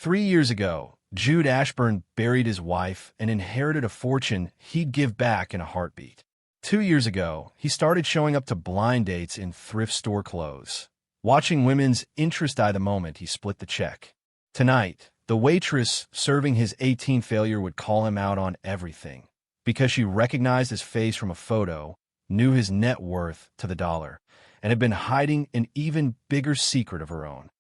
3 years ago, Jude Ashburn buried his wife and inherited a fortune he'd give back in a heartbeat. 2 years ago, he started showing up to blind dates in thrift store clothes. Watching women's interest die the moment he split the check. Tonight, the waitress serving his 18th failure would call him out on everything. Because she recognized his face from a photo, knew his net worth to the dollar, and had been hiding an even bigger secret of her own.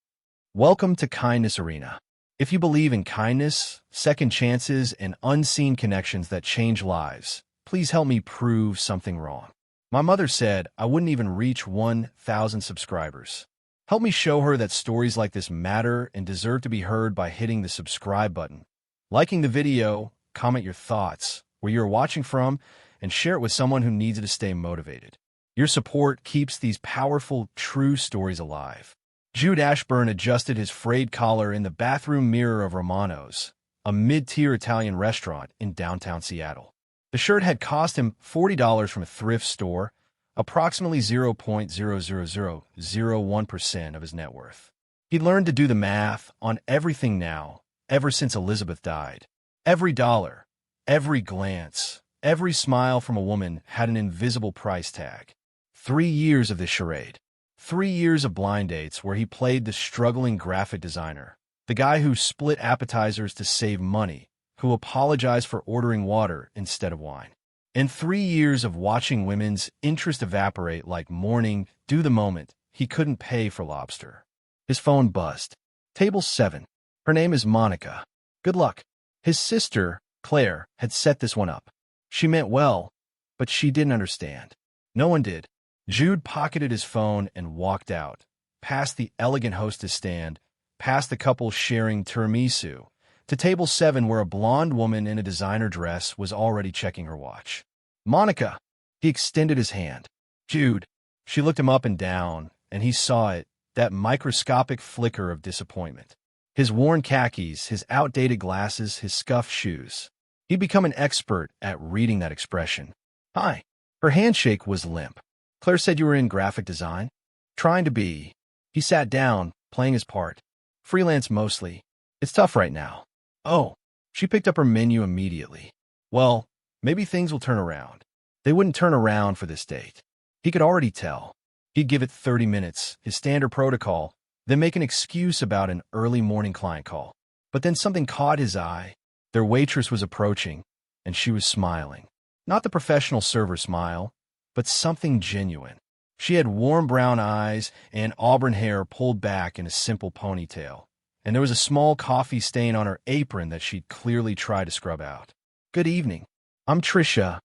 Welcome to Kindness Arena. If you believe in kindness, second chances, and unseen connections that change lives, please help me prove something wrong. My mother said I wouldn't even reach 1,000 subscribers. Help me show her that stories like this matter and deserve to be heard by hitting the subscribe button, liking the video, comment your thoughts, where you're watching from, and share it with someone who needs it to stay motivated. Your support keeps these powerful, true stories alive. Jude Ashburn adjusted his frayed collar in the bathroom mirror of Romano's, a mid-tier Italian restaurant in downtown Seattle. The shirt had cost him $40 from a thrift store, approximately 0.00001% of his net worth. He'd learned to do the math on everything now, ever since Elizabeth died. Every dollar, every glance, every smile from a woman had an invisible price tag. 3 years of this charade. 3 years of blind dates where he played the struggling graphic designer, the guy who split appetizers to save money, who apologized for ordering water instead of wine. And 3 years of watching women's interest evaporate like morning dew the moment he couldn't pay for lobster. His phone buzzed. Table 7. Her name is Monica. Good luck. His sister, Claire, had set this one up. She meant well, but she didn't understand. No one did. Jude pocketed his phone and walked out, past the elegant hostess stand, past the couple sharing tiramisu, to table 7 where a blonde woman in a designer dress was already checking her watch. Monica! He extended his hand. Jude! She looked him up and down, and he saw it, that microscopic flicker of disappointment. His worn khakis, his outdated glasses, his scuffed shoes. He'd become an expert at reading that expression. Hi. Her handshake was limp. Claire said you were in graphic design? Trying to be. He sat down, playing his part. Freelance mostly. It's tough right now. Oh. She picked up her menu immediately. Well, maybe things will turn around. They wouldn't turn around for this date. He could already tell. He'd give it 30 minutes, his standard protocol, then make an excuse about an early morning client call. But then something caught his eye. Their waitress was approaching, and she was smiling. Not the professional server smile, but something genuine. She had warm brown eyes and auburn hair pulled back in a simple ponytail, and there was a small coffee stain on her apron that she'd clearly tried to scrub out. Good evening. I'm Tricia,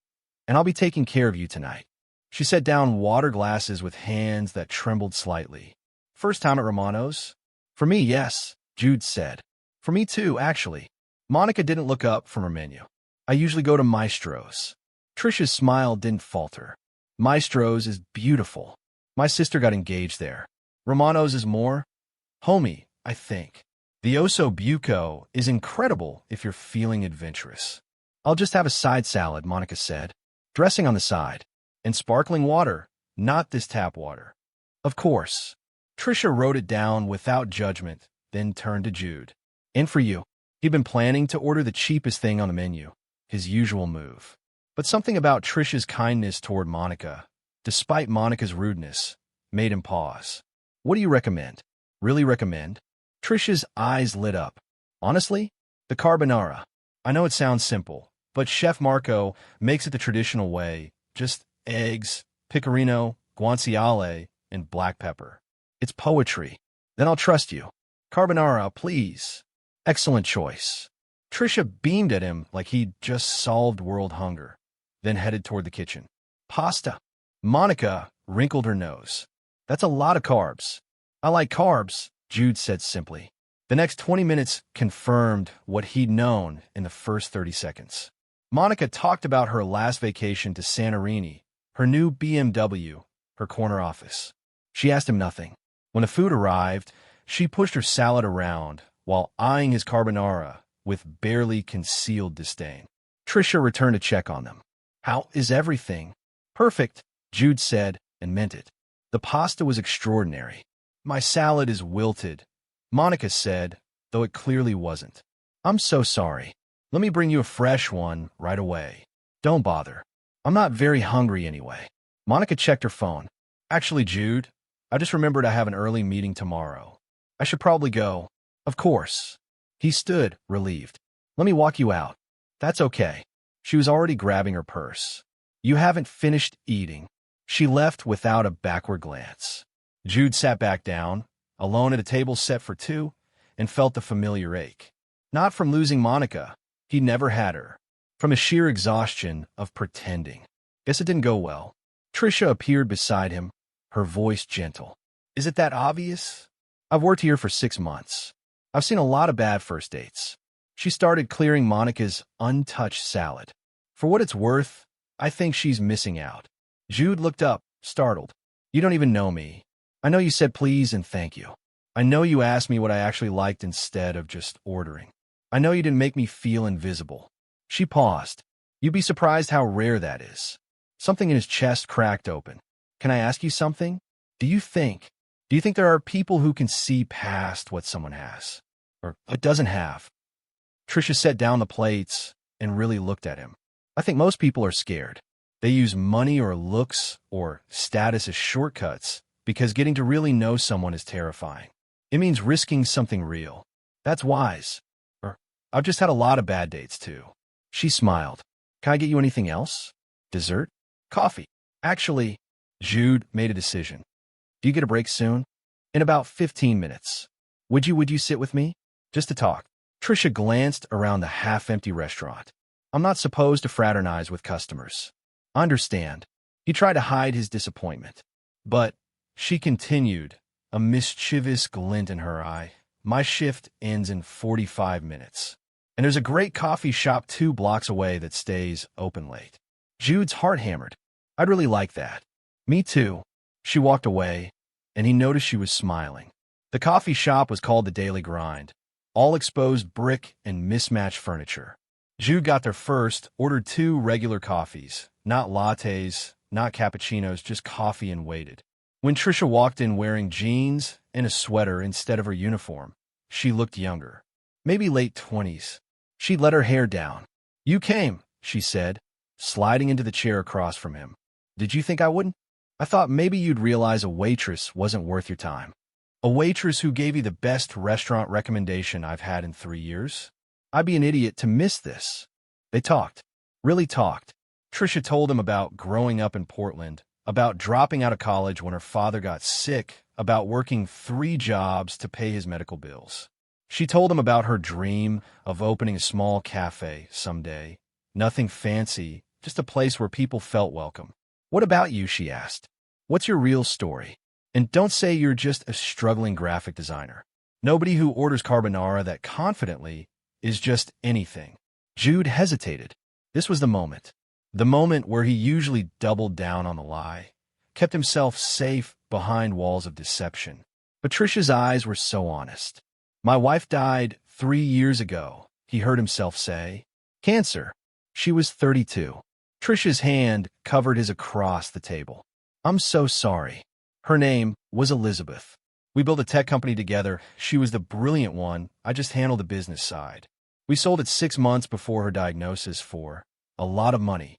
and I'll be taking care of you tonight. She set down water glasses with hands that trembled slightly. First time at Romano's? For me, yes, Jude said. For me too, actually. Monica didn't look up from her menu. I usually go to Maestro's. Tricia's smile didn't falter. Maestro's is beautiful. My sister got engaged there. Romano's is more homey, I think. The Osso Buco is incredible if you're feeling adventurous. I'll just have a side salad, Monica said. Dressing on the side. And sparkling water, not this tap water. Of course. Tricia wrote it down without judgment, then turned to Jude. And for you. He'd been planning to order the cheapest thing on the menu, his usual move. But something about Tricia's kindness toward Monica, despite Monica's rudeness, made him pause. What do you recommend? Really recommend? Tricia's eyes lit up. Honestly? The carbonara. I know it sounds simple, but Chef Marco makes it the traditional way. Just eggs, pecorino, guanciale, and black pepper. It's poetry. Then I'll trust you. Carbonara, please. Excellent choice. Tricia beamed at him like he'd just solved world hunger, then headed toward the kitchen. Pasta. Monica wrinkled her nose. That's a lot of carbs. I like carbs, Jude said simply. The next 20 minutes confirmed what he'd known in the first 30 seconds. Monica talked about her last vacation to Santorini, her new BMW, her corner office. She asked him nothing. When the food arrived, she pushed her salad around while eyeing his carbonara with barely concealed disdain. Tricia returned a check on them. How is everything? Perfect, Jude said, and meant it. The pasta was extraordinary. My salad is wilted, Monica said, though it clearly wasn't. I'm so sorry. Let me bring you a fresh one right away. Don't bother. I'm not very hungry anyway. Monica checked her phone. Actually, Jude, I just remembered I have an early meeting tomorrow. I should probably go. Of course. He stood, relieved. Let me walk you out. That's okay. She was already grabbing her purse. You haven't finished eating. She left without a backward glance. Jude sat back down, alone at a table set for two, and felt the familiar ache. Not from losing Monica. He never had her. From a sheer exhaustion of pretending. Guess it didn't go well. Tricia appeared beside him, her voice gentle. Is it that obvious? I've worked here for 6 months. I've seen a lot of bad first dates. She started clearing Monica's untouched salad. For what it's worth, I think she's missing out. Jude looked up, startled. You don't even know me. I know you said please and thank you. I know you asked me what I actually liked instead of just ordering. I know you didn't make me feel invisible. She paused. You'd be surprised how rare that is. Something in his chest cracked open. Can I ask you something? Do you think there are people who can see past what someone has? Or doesn't have? Tricia set down the plates and really looked at him. I think most people are scared. They use money or looks or status as shortcuts because getting to really know someone is terrifying. It means risking something real. That's wise. Or, I've just had a lot of bad dates too. She smiled. Can I get you anything else? Dessert? Coffee? Actually, Jude made a decision. Do you get a break soon? In about 15 minutes. Would you sit with me? Just to talk. Tricia glanced around the half-empty restaurant. I'm not supposed to fraternize with customers. I understand. He tried to hide his disappointment. But, she continued, a mischievous glint in her eye. My shift ends in 45 minutes. And there's a great coffee shop 2 blocks away that stays open late. Jude's heart hammered. I'd really like that. Me too. She walked away, and he noticed she was smiling. The coffee shop was called The Daily Grind. All exposed brick and mismatched furniture. Jude got there first, ordered 2 regular coffees. Not lattes, not cappuccinos, just coffee, and waited. When Tricia walked in wearing jeans and a sweater instead of her uniform, she looked younger. Maybe late 20s. She let her hair down. You came, she said, sliding into the chair across from him. Did you think I wouldn't? I thought maybe you'd realize a waitress wasn't worth your time. A waitress who gave you the best restaurant recommendation I've had in 3 years? I'd be an idiot to miss this. They talked. Really talked. Tricia told him about growing up in Portland, about dropping out of college when her father got sick, about working 3 jobs to pay his medical bills. She told him about her dream of opening a small cafe someday. Nothing fancy, just a place where people felt welcome. What about you, she asked. What's your real story? And don't say you're just a struggling graphic designer. Nobody who orders carbonara that confidently is just anything. Jude hesitated. This was the moment. The moment where he usually doubled down on the lie, kept himself safe behind walls of deception. Patricia's eyes were so honest. My wife died 3 years ago, he heard himself say. Cancer. She was 32. Tricia's hand covered his across the table. I'm so sorry. Her name was Elizabeth. We built a tech company together. She was the brilliant one. I just handled the business side. We sold it 6 months before her diagnosis for a lot of money.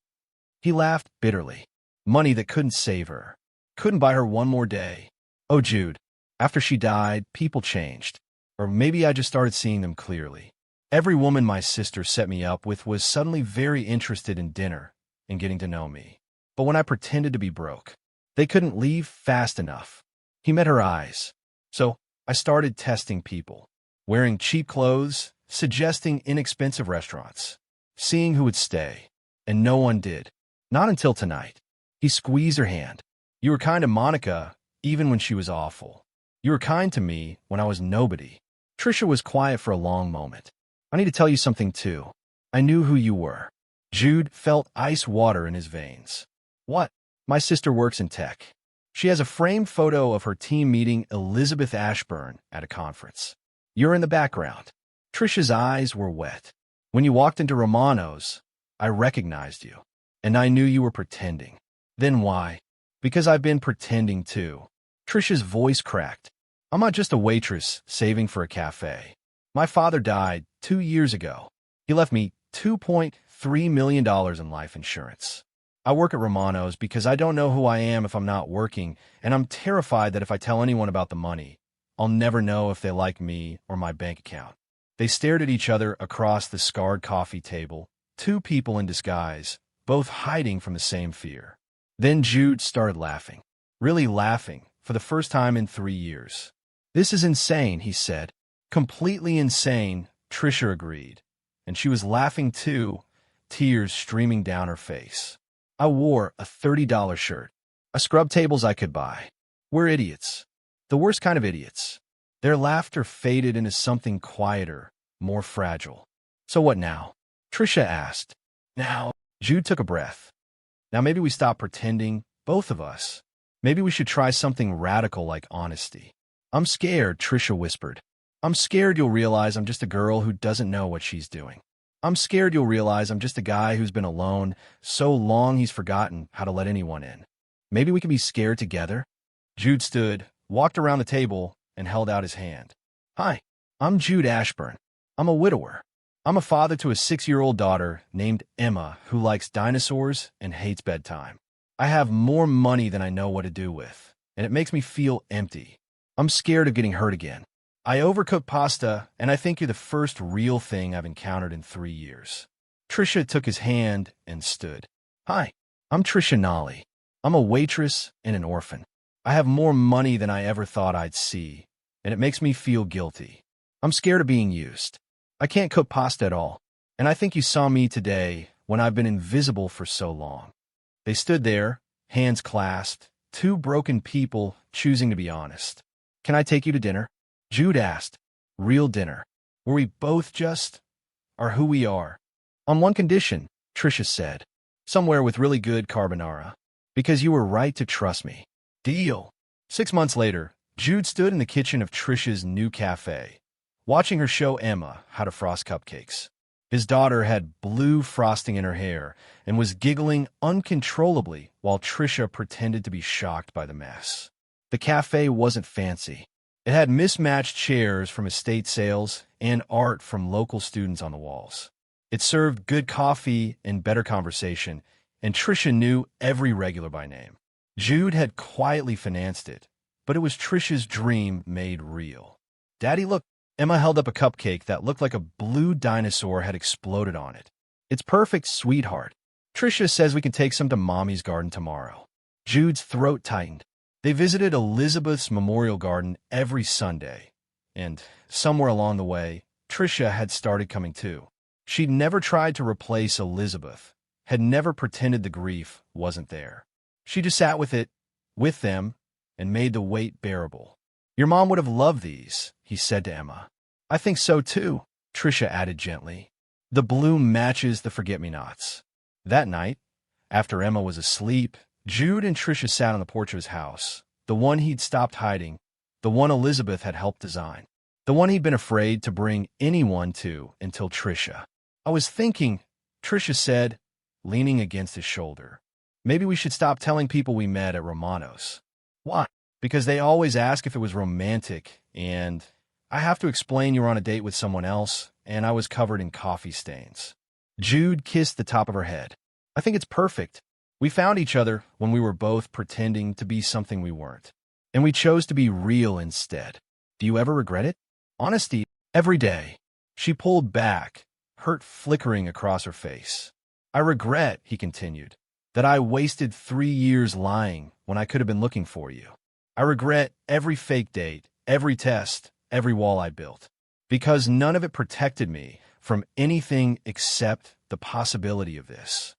He laughed bitterly. Money that couldn't save her. Couldn't buy her one more day. Oh, Jude. After she died, people changed. Or maybe I just started seeing them clearly. Every woman my sister set me up with was suddenly very interested in dinner and getting to know me. But when I pretended to be broke, they couldn't leave fast enough. He met her eyes. So I started testing people. Wearing cheap clothes, suggesting inexpensive restaurants. Seeing who would stay. And no one did. Not until tonight. He squeezed her hand. You were kind to Monica, even when she was awful. You were kind to me when I was nobody. Tricia was quiet for a long moment. I need to tell you something too. I knew who you were. Jude felt ice water in his veins. What? My sister works in tech. She has a framed photo of her team meeting Elizabeth Ashburn at a conference. You're in the background. Tricia's eyes were wet. When you walked into Romano's, I recognized you. And I knew you were pretending. Then why? Because I've been pretending too. Tricia's voice cracked. I'm not just a waitress saving for a cafe. My father died 2 years ago. He left me $2.3 million in life insurance. I work at Romano's because I don't know who I am if I'm not working, and I'm terrified that if I tell anyone about the money, I'll never know if they like me or my bank account. They stared at each other across the scarred coffee table, two people in disguise, both hiding from the same fear. Then Jude started laughing. Really laughing, for the first time in 3 years. "This is insane," he said. "Completely insane," Tricia agreed. And she was laughing too, tears streaming down her face. "I wore a $30 shirt. A scrub tables I could buy. We're idiots. The worst kind of idiots." Their laughter faded into something quieter, more fragile. "So what now?" Tricia asked. "Now," Jude took a breath. "Now maybe we stop pretending, both of us. Maybe we should try something radical like honesty." "I'm scared," Tricia whispered. "I'm scared you'll realize I'm just a girl who doesn't know what she's doing. I'm scared you'll realize I'm just a guy who's been alone so long he's forgotten how to let anyone in. Maybe we can be scared together?" Jude stood, walked around the table, and held out his hand. "Hi, I'm Jude Ashburn. I'm a widower. I'm a father to a 6-year-old daughter named Emma who likes dinosaurs and hates bedtime. I have more money than I know what to do with, and it makes me feel empty. I'm scared of getting hurt again. I overcook pasta, and I think you're the first real thing I've encountered in 3 years." Tricia took his hand and stood. "Hi, I'm Tricia Nolly. I'm a waitress and an orphan. I have more money than I ever thought I'd see, and it makes me feel guilty. I'm scared of being used. I can't cook pasta at all, and I think you saw me today when I've been invisible for so long." They stood there, hands clasped, two broken people choosing to be honest. "Can I take you to dinner?" Jude asked. "Real dinner, where we both just are who we are." "On one condition," Tricia said. "Somewhere with really good carbonara. Because you were right to trust me." "Deal." 6 months later, Jude stood in the kitchen of Tricia's new cafe, watching her show Emma how to frost cupcakes. His daughter had blue frosting in her hair and was giggling uncontrollably while Tricia pretended to be shocked by the mess. The cafe wasn't fancy. It had mismatched chairs from estate sales and art from local students on the walls. It served good coffee and better conversation, and Tricia knew every regular by name. Jude had quietly financed it, but it was Tricia's dream made real. "Daddy, look." Emma held up a cupcake that looked like a blue dinosaur had exploded on it. "It's perfect, sweetheart. Tricia says we can take some to Mommy's garden tomorrow." Jude's throat tightened. They visited Elizabeth's Memorial Garden every Sunday, and somewhere along the way, Tricia had started coming too. She'd never tried to replace Elizabeth, had never pretended the grief wasn't there. She just sat with it, with them, and made the weight bearable. "Your mom would have loved these," he said to Emma. "I think so too," Tricia added gently. "The blue matches the forget-me-nots." That night, after Emma was asleep, Jude and Tricia sat on the porch of his house, the one he'd stopped hiding, the one Elizabeth had helped design, the one he'd been afraid to bring anyone to until Tricia. "I was thinking," Tricia said, leaning against his shoulder, "maybe we should stop telling people we met at Romano's." "Why?" "Because they always ask if it was romantic, and I have to explain you were on a date with someone else, and I was covered in coffee stains." Jude kissed the top of her head. "I think it's perfect. We found each other when we were both pretending to be something we weren't, and we chose to be real instead. Do you ever regret it?" "Honesty, every day." She pulled back, hurt flickering across her face. "I regret," he continued, "that I wasted 3 years lying when I could have been looking for you. I regret every fake date, every test, every wall I built, because none of it protected me from anything except the possibility of this.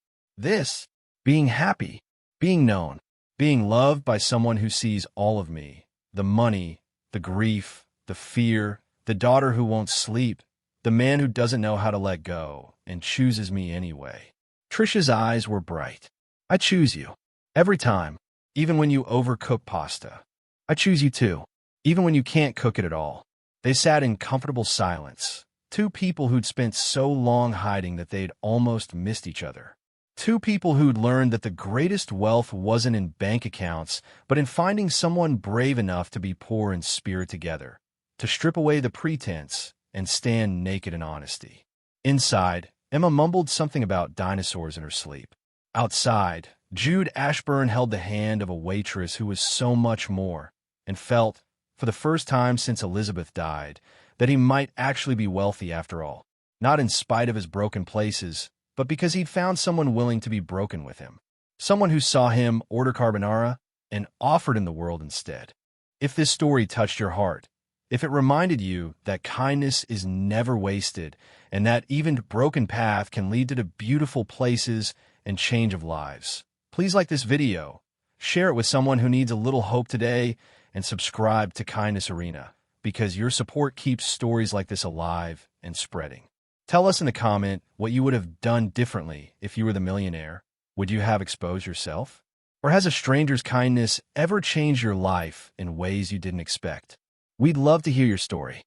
Being happy, being known, being loved by someone who sees all of me, the money, the grief, the fear, the daughter who won't sleep, the man who doesn't know how to let go and chooses me anyway." Tricia's eyes were bright. "I choose you. Every time, even when you overcook pasta. I choose you too, even when you can't cook it at all." They sat in comfortable silence, two people who'd spent so long hiding that they'd almost missed each other. Two people who'd learned that the greatest wealth wasn't in bank accounts, but in finding someone brave enough to be poor in spirit together, to strip away the pretense and stand naked in honesty. Inside, Emma mumbled something about dinosaurs in her sleep. Outside, Jude Ashburn held the hand of a waitress who was so much more, and felt, for the first time since Elizabeth died, that he might actually be wealthy after all. Not in spite of his broken places, but because he'd found someone willing to be broken with him. Someone who saw him order carbonara and offered him the world instead. If this story touched your heart, if it reminded you that kindness is never wasted and that even a broken path can lead to beautiful places and change of lives, please like this video, share it with someone who needs a little hope today, and subscribe to Kindness Arena, because your support keeps stories like this alive and spreading. Tell us in the comment what you would have done differently if you were the millionaire. Would you have exposed yourself? Or has a stranger's kindness ever changed your life in ways you didn't expect? We'd love to hear your story.